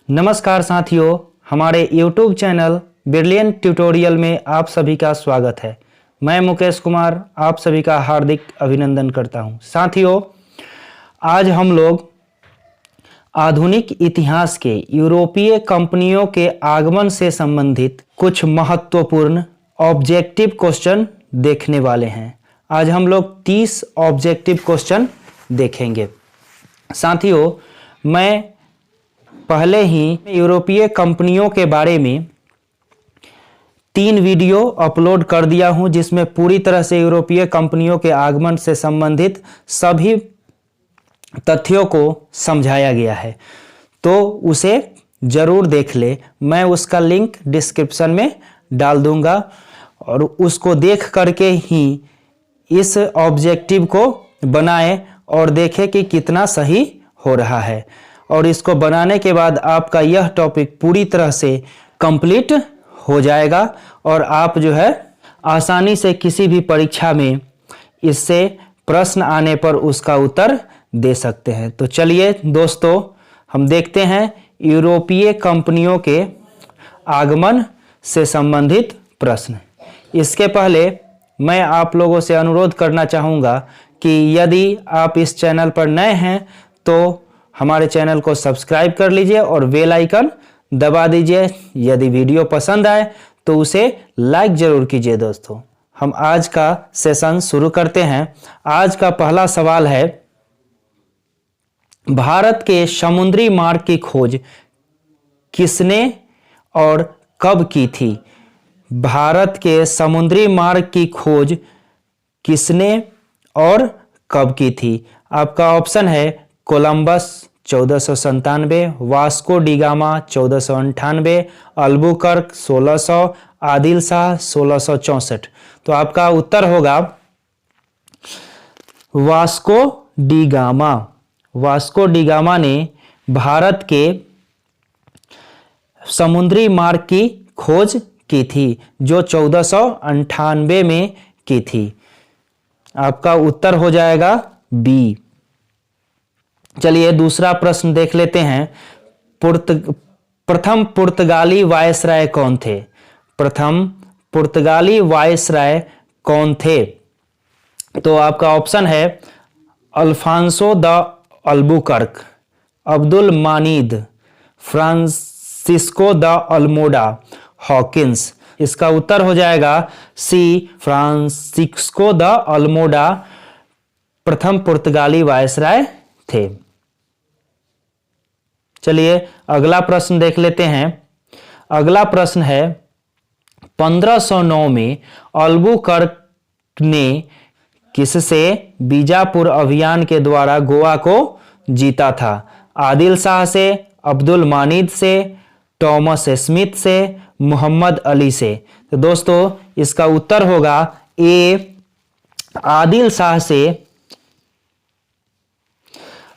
नमस्कार साथियों, हमारे YouTube चैनल ब्रिलियंट ट्यूटोरियल में आप सभी का स्वागत है। मैं मुकेश कुमार आप सभी का हार्दिक अभिनंदन करता हूं। साथियों, आज हम लोग आधुनिक इतिहास के यूरोपीय कंपनियों के आगमन से संबंधित कुछ महत्वपूर्ण ऑब्जेक्टिव क्वेश्चन देखने वाले हैं। आज हम लोग 30 ऑब्जेक्टिव क्वेश्चन देखेंगे। साथियों, मैं पहले ही यूरोपीय कंपनियों के बारे में 3 वीडियो अपलोड कर दिया हूं, जिसमें पूरी तरह से यूरोपीय कंपनियों के आगमन से संबंधित सभी तथ्यों को समझाया गया है, तो उसे जरूर देख ले। मैं उसका लिंक डिस्क्रिप्शन में डाल दूंगा और उसको देख करके ही इस ऑब्जेक्टिव को बनाएं और देखें कि कितना सही हो रहा है। और इसको बनाने के बाद आपका यह टॉपिक पूरी तरह से कंप्लीट हो जाएगा और आप जो है आसानी से किसी भी परीक्षा में इससे प्रश्न आने पर उसका उत्तर दे सकते हैं। तो चलिए दोस्तों, हम देखते हैं यूरोपीय कंपनियों के आगमन से संबंधित प्रश्न। इसके पहले मैं आप लोगों से अनुरोध करना चाहूँगा कि यदि आप इस चैनल पर नए हैं तो हमारे चैनल को सब्सक्राइब कर लीजिए और बेल आइकन दबा दीजिए। यदि वीडियो पसंद आए तो उसे लाइक जरूर कीजिए। दोस्तों, हम आज का सेशन शुरू करते हैं। आज का पहला सवाल है, भारत के समुद्री मार्ग की खोज किसने और कब की थी? भारत के समुद्री मार्ग की खोज किसने और कब की थी? आपका ऑप्शन है Columbus 1497, Vasco D gamma 1498, Albuquerque 1600, Adil Shah 1664। तो आपका उत्तर होगा Vasco D gamma. Vasco D gamma ने भारत के समुद्री मार्ग की खोज की थी, जो 1498 में की थी। आपका उत्तर हो जाएगा बी। चलिए दूसरा प्रश्न देख लेते हैं। प्रथम पुर्तगाली वायसराय कौन थे? प्रथम पुर्तगाली वायसराय कौन थे? तो आपका ऑप्शन है अल्फांसो द अल्बुकर्क, अब्दुल मानिद, फ्रांसिस्को द अल्मोडा, हॉकिंस। इसका उत्तर हो जाएगा सी, फ्रांसिस्को द अल्मोडा प्रथम पुर्तगाली वायसराय थे। चलिए अगला प्रश्न देख लेते हैं। अगला प्रश्न है, 1509 में अल्बुकर्क ने किससे बीजापुर अभियान के द्वारा गोवा को जीता था? आदिल शाह से, अब्दुल मानिद से, टॉमस स्मिथ से, मोहम्मद अली से। तो दोस्तों इसका उत्तर होगा ए, आदिल शाह से।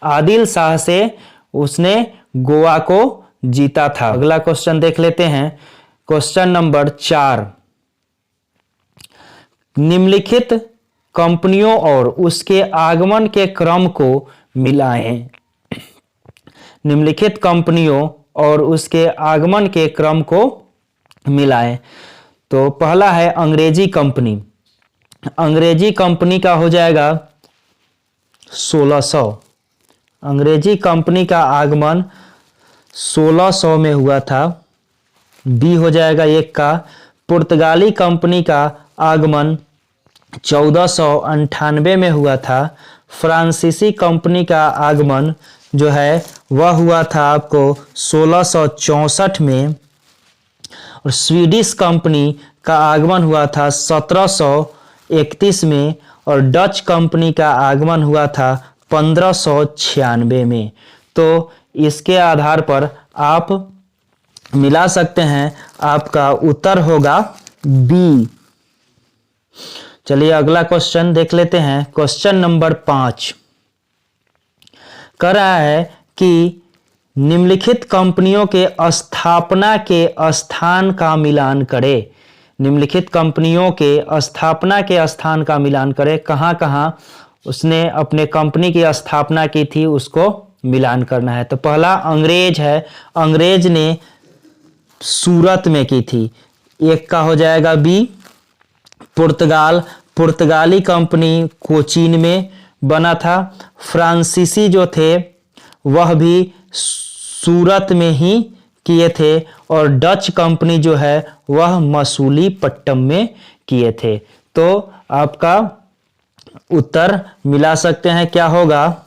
आदिल शाह से उसने गोवा को जीता था। अगला क्वेश्चन देख लेते हैं। क्वेश्चन नंबर 4, निम्नलिखित कंपनियों और उसके आगमन के क्रम को मिलाएं। निम्नलिखित कंपनियों और उसके आगमन के क्रम को मिलाएं। तो पहला है अंग्रेजी कंपनी। अंग्रेजी कंपनी का हो जाएगा 1600। अंग्रेजी कंपनी का आगमन 1600 में हुआ था। बी हो जाएगा 1 का। पुर्तगाली कंपनी का आगमन 1498 में हुआ था। फ्रांसीसी कंपनी का आगमन जो है वह हुआ था आपको 1664 में। और स्वीडिश कंपनी का आगमन हुआ था 1731 में। और डच कंपनी का आगमन हुआ था 1596 में। तो इसके आधार पर आप मिला सकते हैं। आपका उत्तर होगा बी। चलिए अगला क्वेश्चन देख लेते हैं। क्वेश्चन नंबर 5 कह रहा है कि निम्नलिखित कंपनियों के स्थापना के स्थान का मिलान करें। निम्नलिखित कंपनियों के स्थापना के स्थान का मिलान करें। कहाँ कहाँ उसने अपने कंपनी की स्थापना की थी उसको मिलान करना है। तो पहला अंग्रेज है, अंग्रेज ने सूरत में की थी। एक का हो जाएगा बी, पुर्तगाल, पुर्तगाली कंपनी कोचीन में बना था। फ्रांसीसी जो थे वह भी सूरत में ही किए थे, और डच कंपनी जो है वह मसूलीपट्टम में किए थे। तो आपका उत्तर मिला सकते हैं, क्या होगा?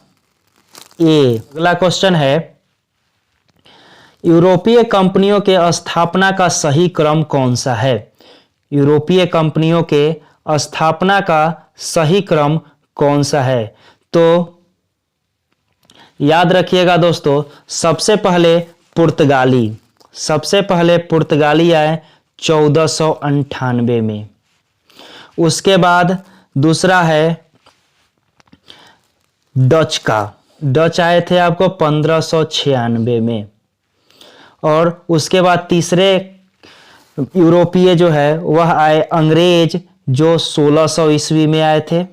ए। अगला क्वेश्चन है, यूरोपीय कंपनियों के स्थापना का सही क्रम कौन सा है? यूरोपीय कंपनियों के स्थापना का सही क्रम कौन सा है? तो याद रखिएगा दोस्तों, सबसे पहले पुर्तगाली आए 1498 में। उसके बाद दूसरा है डच आए थे आपको 1596 में। और उसके बाद तीसरे यूरोपीय जो है वह आए अंग्रेज, जो 1600 ईस्वी में आए थे।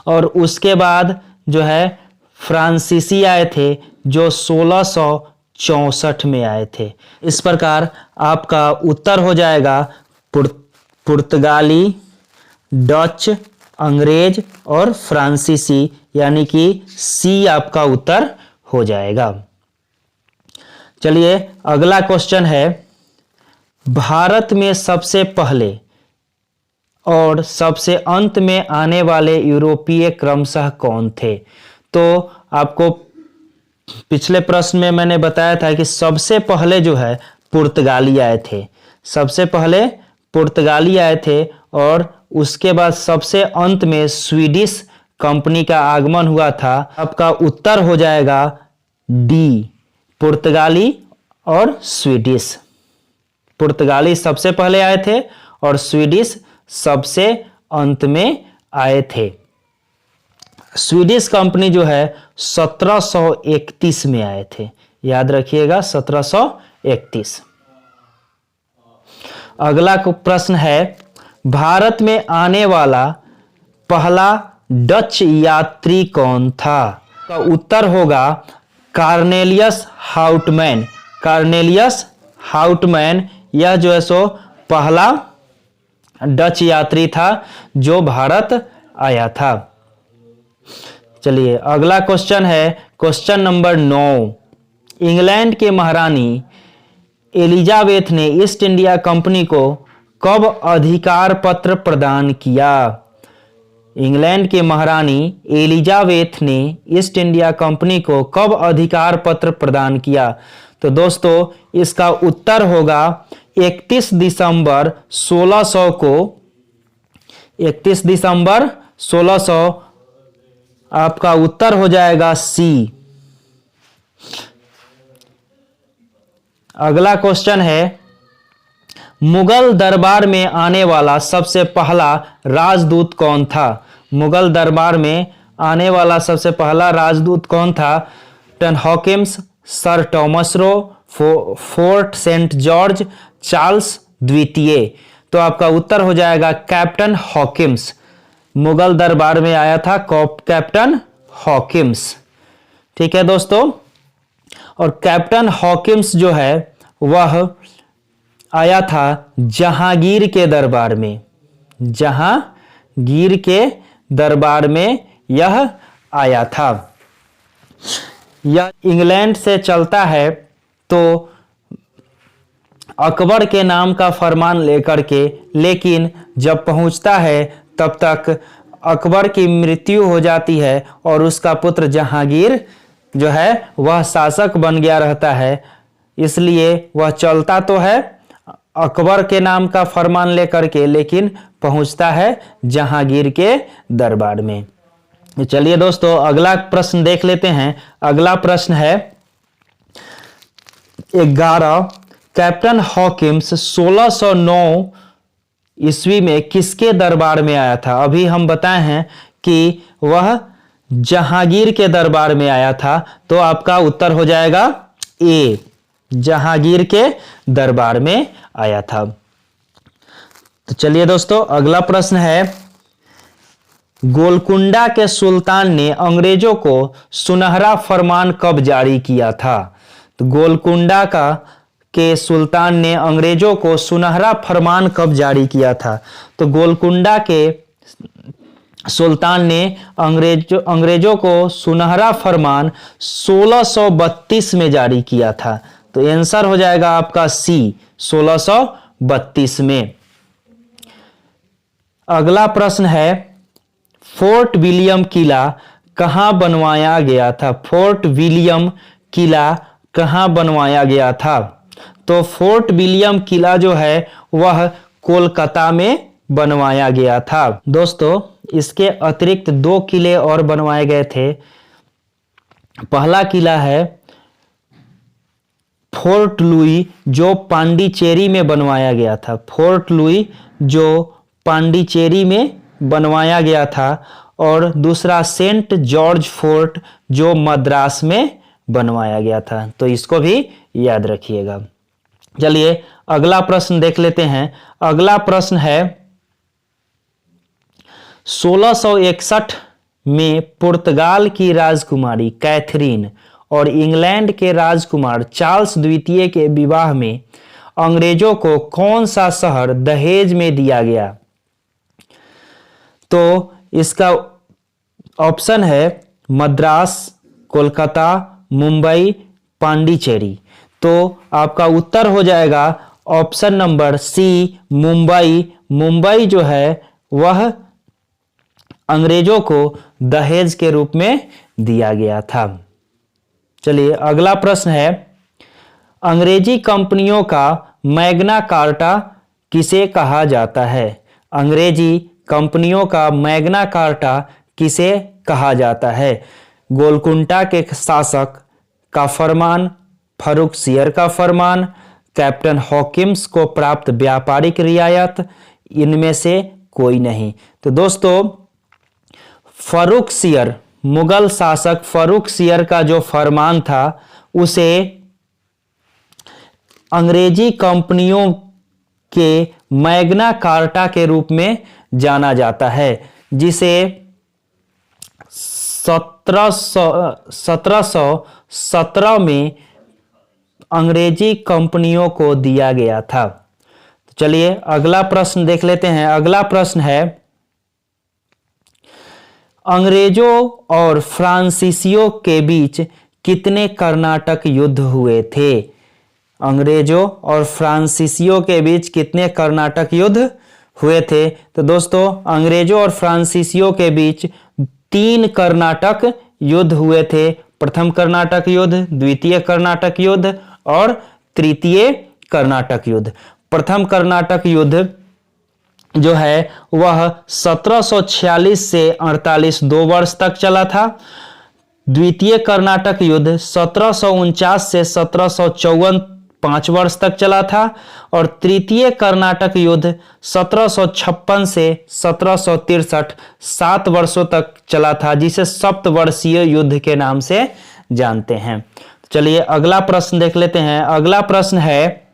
और उसके बाद जो है फ्रांसीसी आए थे, जो 1664 में आए थे। इस प्रकार आपका उत्तर हो जाएगा पुर्तगाली, डच, अंग्रेज और फ्रांसीसी, यानी कि सी आपका उत्तर हो जाएगा। चलिए अगला क्वेश्चन है, भारत में सबसे पहले और सबसे अंत में आने वाले यूरोपीय क्रमशः कौन थे? तो आपको पिछले प्रश्न में मैंने बताया था कि सबसे पहले जो है पुर्तगाली आए थे, सबसे पहले पुर्तगाली आए थे, और उसके बाद सबसे अंत में स्वीडिश कंपनी का आगमन हुआ था। आपका उत्तर हो जाएगा डी, पुर्तगाली और स्वीडिश। पुर्तगाली सबसे पहले आए थे और स्वीडिश सबसे अंत में आए थे। स्वीडिश कंपनी जो है 1731 में आए थे, याद रखिएगा 1731। अगला प्रश्न है, भारत में आने वाला पहला डच यात्री कौन था? का उत्तर होगा कार्नेलियस हाउटमैन। कार्नेलियस हाउटमैन यह जो है सो पहला डच यात्री था जो भारत आया था। चलिए अगला क्वेश्चन है, क्वेश्चन नंबर 9। इंग्लैंड के महारानी एलिजाबेथ ने ईस्ट इंडिया कंपनी को कब अधिकार पत्र प्रदान किया? इंग्लैंड के महारानी एलिजाबेथ ने ईस्ट इंडिया कंपनी को कब अधिकार पत्र प्रदान किया? तो दोस्तों इसका उत्तर होगा 31 दिसंबर 1600 को। 31 दिसंबर 1600 आपका उत्तर हो जाएगा सी। अगला क्वेश्चन है, मुगल दरबार में आने वाला सबसे पहला राजदूत कौन था? मुगल दरबार में आने वाला सबसे पहला राजदूत कौन था? टन Hawkins, Sir Thomas Roe, Fort Saint George, Charles द्वितीय। तो आपका उत्तर हो जाएगा कैप्टन हॉकिंस। मुगल दरबार में आया था कैप्टन हॉकिंस। ठीक है दोस्तों, और कैप्टन हॉकिंस जो है वह आया था जहांगीर के दरबार में। जहांगीर के दरबार में यह आया था। यह इंग्लैंड से चलता है तो अकबर के नाम का फरमान लेकर के, लेकिन जब पहुंचता है तब तक अकबर की मृत्यु हो जाती है और उसका पुत्र जहांगीर जो है वह शासक बन गया रहता है। इसलिए वह चलता तो है अकबर के नाम का फरमान लेकर के, लेकिन पहुंचता है जहांगीर के दरबार में। चलिए दोस्तों अगला प्रश्न देख लेते हैं। अगला प्रश्न है 11। कैप्टन हॉकिंस 1609 ईस्वी में किसके दरबार में आया था? अभी हम बताए हैं कि वह जहांगीर के दरबार में आया था। तो आपका उत्तर हो जाएगा ए, जहांगीर के दरबार में आया था। तो चलिए दोस्तों अगला प्रश्न है गोलकुंडा के सुल्तान ने अंग्रेजों को सुनहरा फरमान कब जारी किया था? तो गोलकुंडा के सुल्तान ने अंग्रेजों को सुनहरा फरमान कब जारी किया था? तो गोलकुंडा के सुल्तान ने अंग्रेजों को सुनहरा फरमान 1632 में जारी किया था। तो आंसर हो जाएगा आपका सी, 1632 में। अगला प्रश्न है, फोर्ट विलियम किला कहां बनवाया गया था? फोर्ट विलियम किला कहां बनवाया गया था? तो फोर्ट विलियम किला जो है वह कोलकाता में बनवाया गया था। दोस्तों, इसके अतिरिक्त 2 किले और बनवाए गए थे। पहला किला है फोर्ट लुई, जो पांडिचेरी में बनवाया गया था। फोर्ट लुई जो पांडिचेरी में बनवाया गया था। और दूसरा सेंट जॉर्ज फोर्ट, जो मद्रास में बनवाया गया था। तो इसको भी याद रखिएगा। चलिए अगला प्रश्न देख लेते हैं। अगला प्रश्न है, 1661 में पुर्तगाल की राजकुमारी कैथरीन और इंग्लैंड के राजकुमार चार्ल्स द्वितीय के विवाह में अंग्रेजों को कौन सा शहर दहेज में दिया गया? तो इसका ऑप्शन है मद्रास, कोलकाता, मुंबई, पांडिचेरी। तो आपका उत्तर हो जाएगा option number C, Mumbai. Mumbai जो है वह अंग्रेजों को दहेज के रूप में दिया गया था। चलिए अगला प्रश्न है, अंग्रेजी कंपनियों का मैग्ना कार्टा किसे कहा जाता है? अंग्रेजी कंपनियों का मैग्ना कार्टा किसे कहा जाता है? गोलकुंडा के शासक का फरमान, फर्रुखसियर का फरमान, कैप्टन हॉकिंस को प्राप्त व्यापारिक रियायत, इनमें से कोई नहीं। तो दोस्तों, फर्रुखसियर, मुगल शासक फर्रुखसियर का जो फरमान था उसे अंग्रेजी कंपनियों के मैग्ना कार्टा के रूप में जाना जाता है, जिसे 1717 में अंग्रेजी कंपनियों को दिया गया था। तो चलिए अगला प्रश्न देख लेते हैं। अगला प्रश्न है, अंग्रेजों और फ्रांसीसियों के बीच कितने कर्नाटक युद्ध हुए थे? अंग्रेजों और फ्रांसीसियों के बीच कितने कर्नाटक युद्ध हुए थे? तो दोस्तों, अंग्रेजों और फ्रांसीसियों के बीच 3 कर्नाटक युद्ध हुए थे। प्रथम कर्नाटक युद्ध, द्वितीय कर्नाटक युद्ध और तृतीय कर्नाटक युद्ध। प्रथम कर्नाटक युद्ध जो है वह 1746 से 48 2 वर्ष तक चला था। द्वितीय कर्नाटक युद्ध 1749 से 1754 5 वर्ष तक चला था। और तृतीय कर्नाटक युद्ध 1756 से 1763 7 वर्षों तक चला था, जिसे सप्तवर्षीय युद्ध के नाम से जानते हैं। चलिए अगला प्रश्न देख लेते हैं। अगला प्रश्न है,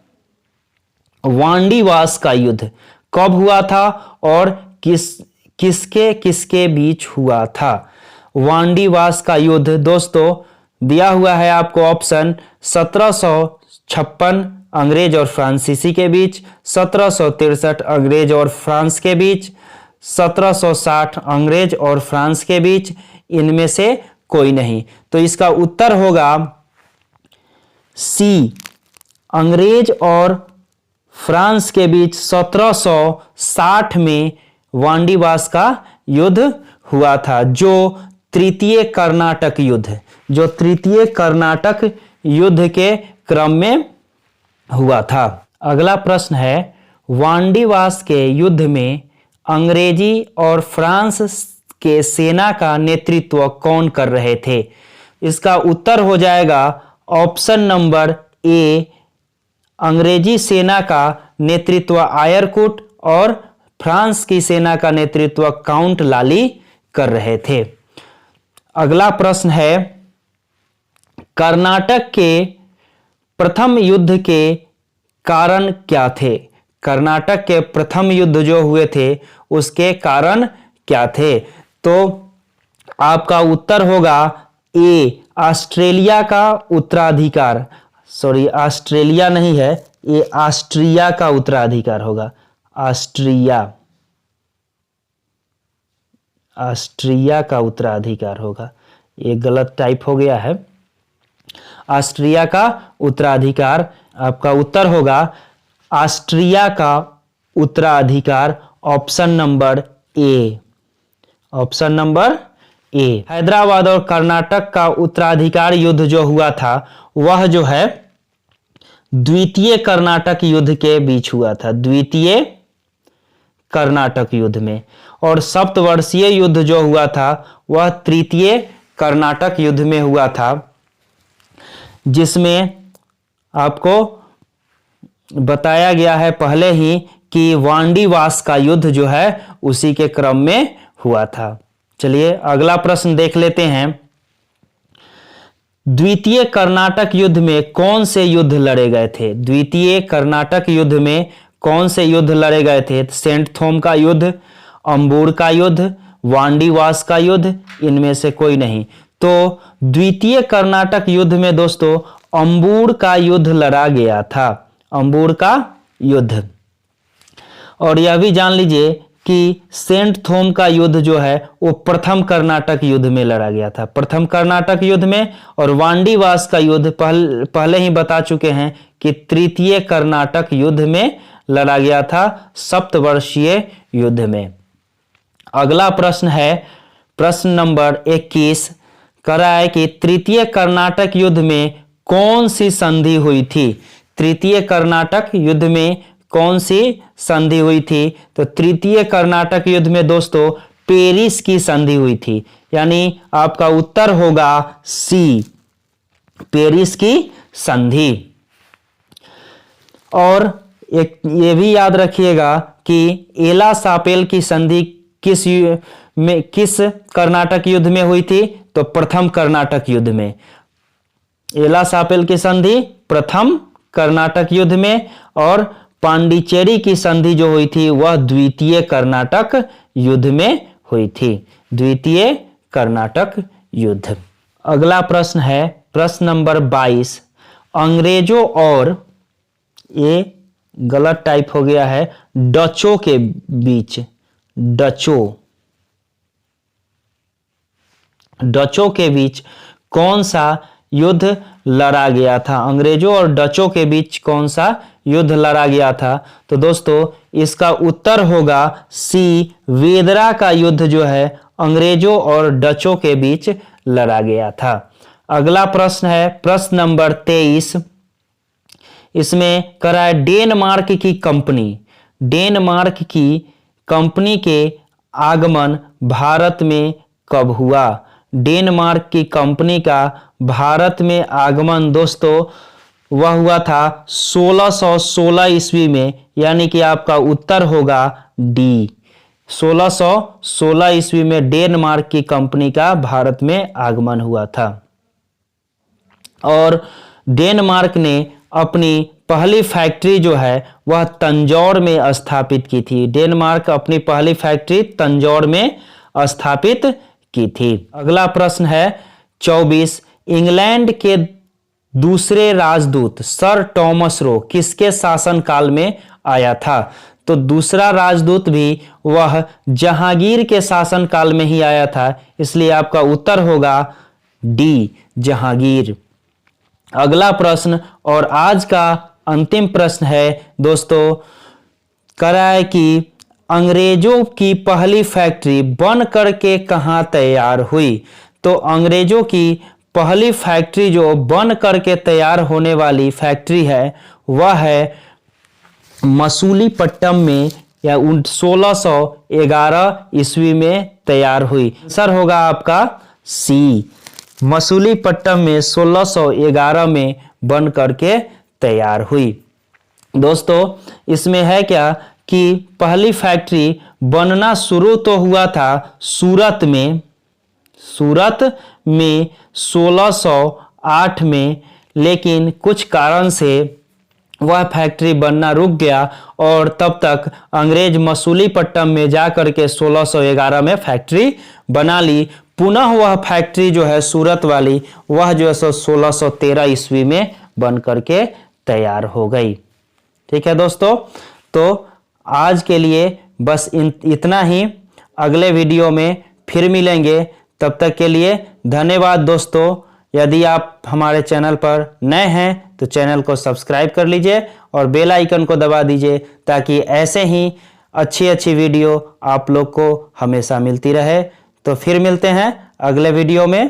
वांडीवास का युद्ध कब हुआ था और किसके किसके बीच हुआ था? वांडीवास का युद्ध दोस्तों दिया हुआ है आपको ऑप्शन, 1756 अंग्रेज और फ्रांसीसी के बीच, 1763 अंग्रेज और फ्रांस के बीच, 1760 अंग्रेज और फ्रांस के बीच, इनमें से कोई नहीं। तो इसका उत्तर होगा सी, अंग्रेज और फ्रांस के बीच 1760 में वांडीवास का युद्ध हुआ था, जो तृतीय कर्नाटक युद्ध के क्रम में हुआ था। अगला प्रश्न है, वांडीवास के युद्ध में अंग्रेजी और फ्रांस के सेना का नेतृत्व कौन कर रहे थे? इसका उत्तर हो जाएगा ऑप्शन नंबर ए, अंग्रेजी सेना का नेतृत्व आयरकुट और फ्रांस की सेना का नेतृत्व काउंट लाली कर रहे थे। अगला प्रश्न है, कर्नाटक के प्रथम युद्ध के कारण क्या थे? कर्नाटक के प्रथम युद्ध जो हुए थे उसके कारण क्या थे? तो आपका उत्तर होगा ए, ऑस्ट्रेलिया का उत्तराधिकार। सॉरी, ऑस्ट्रेलिया नहीं है, ये ऑस्ट्रिया का उत्तराधिकार होगा। ऑस्ट्रिया, ऑस्ट्रिया का उत्तराधिकार होगा। ये गलत टाइप हो गया है। ऑस्ट्रिया का उत्तराधिकार, आपका उत्तर होगा ऑस्ट्रिया का उत्तराधिकार, option number A. Option number A. Hyderabad और कर्नाटक का उत्तराधिकार युद्ध जो हुआ था वह जो है द्वितीय कर्नाटक युद्ध के बीच हुआ था, द्वितीय कर्नाटक युद्ध में। और सप्तवर्षीय युद्ध जो हुआ था वह तृतीय कर्नाटक युद्ध में हुआ था, जिसमें आपको बताया गया है पहले ही कि वांडीवास का युद्ध जो है उसी के क्रम में हुआ था। चलिए अगला प्रश्न देख लेते हैं। द्वितीय कर्नाटक युद्ध में कौन से युद्ध लड़े गए थे? द्वितीय कर्नाटक युद्ध में कौन से युद्ध लड़े गए थे? सेंट थोम का युद्ध, अंबूर का युद्ध, वांडीवास का युद्ध, इनमें से कोई नहीं। तो द्वितीय कर्नाटक युद्ध में दोस्तों अंबूर का युद्ध लड़ा गया था, अंबूर का युद्ध। और यह भी जान लीजिए कि सेंट थोम का युद्ध जो है वो प्रथम कर्नाटक युद्ध में लड़ा गया था, प्रथम कर्नाटक युद्ध में। और वांडीवास का युद्ध पहले ही बता चुके हैं कि तृतीय कर्नाटक युद्ध में लड़ा गया था, सप्तवर्षीय युद्ध में। अगला प्रश्न है प्रश्न नंबर 21, कह रहा है कि तृतीय कर्नाटक युद्ध में कौन सी संधि हुई थी? तृतीय कर्नाटक युद्ध में कौन सी संधि हुई थी? तो तृतीय कर्नाटक युद्ध में दोस्तों पेरिस की संधि हुई थी, यानी आपका उत्तर होगा सी, पेरिस की संधि। और एक ये भी याद रखिएगा कि एला सापेल की संधि किस कर्नाटक युद्ध में हुई थी? तो प्रथम कर्नाटक युद्ध में। एला सापेल की संधि प्रथम कर्नाटक युद्ध में, और पांडिचेरी की संधि जो हुई थी वह द्वितीय कर्नाटक युद्ध में हुई थी, द्वितीय कर्नाटक युद्ध। अगला प्रश्न है प्रश्न नंबर 22, अंग्रेजों और, ये गलत टाइप हो गया है, डचों के बीच, डचों के बीच कौन सा युद्ध लड़ा गया था? अंग्रेजों और डचों के बीच कौन सा युद्ध लड़ा गया था? तो दोस्तों इसका उत्तर होगा सी, वेदरा का युद्ध जो है अंग्रेजों और डचों के बीच लड़ा गया था। अगला प्रश्न है प्रश्न नंबर 23, इसमें कह रहा है डेनमार्क की कंपनी के आगमन भारत में कब हुआ? डेनमार्क की कंपनी का भारत में आगमन दोस्तों वह हुआ था 1616 ईस्वी में, यानी कि आपका उत्तर होगा डी, 1616 ईस्वी में डेनमार्क की कंपनी का भारत में आगमन हुआ था। और डेनमार्क ने अपनी पहली फैक्ट्री जो है वह तंजौर में स्थापित की थी। डेनमार्क अपनी पहली फैक्ट्री तंजौर में स्थापित की थी। अगला प्रश्न है 24, इंग्लैंड के दूसरे राजदूत सर टॉमस रो किसके शासनकाल में आया था? तो दूसरा राजदूत भी वह जहांगीर के शासनकाल में ही आया था, इसलिए आपका उत्तर होगा डी, जहांगीर। अगला प्रश्न और आज का अंतिम प्रश्न है दोस्तों, कह रहा है कि अंग्रेजों की पहली फैक्ट्री बन करके कहाँ तैयार हुई? तो अंग्रेजों की पहली फैक्ट्री जो बन करके तैयार होने वाली फैक्ट्री है वह है मसूलीपट्टनम में, या 1611 ईस्वी में तैयार हुई। आंसर होगा आपका सी, मसूलीपट्टनम में 1611 में बन करके तैयार हुई। दोस्तों इसमें है क्या कि पहली फैक्ट्री बनना शुरू तो हुआ था सूरत में 1608 में, लेकिन कुछ कारण से वह फैक्ट्री बनना रुक गया और तब तक अंग्रेज मसूलीपट्टनम में जाकर के 1611 में फैक्ट्री बना ली। पुनः वह फैक्ट्री जो है सूरत वाली, वह जो है 1613 ईस्वी में बन करके तैयार हो गई। ठीक है दोस्तों, तो आज के लिए बस इतना ही। अगले वीडियो में फिर मिलेंगे, तब तक के लिए धन्यवाद दोस्तों। यदि आप हमारे चैनल पर नए हैं तो चैनल को सब्सक्राइब कर लीजिए और बेल आइकन को दबा दीजिए, ताकि ऐसे ही अच्छी अच्छी वीडियो आप लोग को हमेशा मिलती रहे। तो फिर मिलते हैं अगले वीडियो में।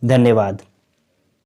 धन्यवाद।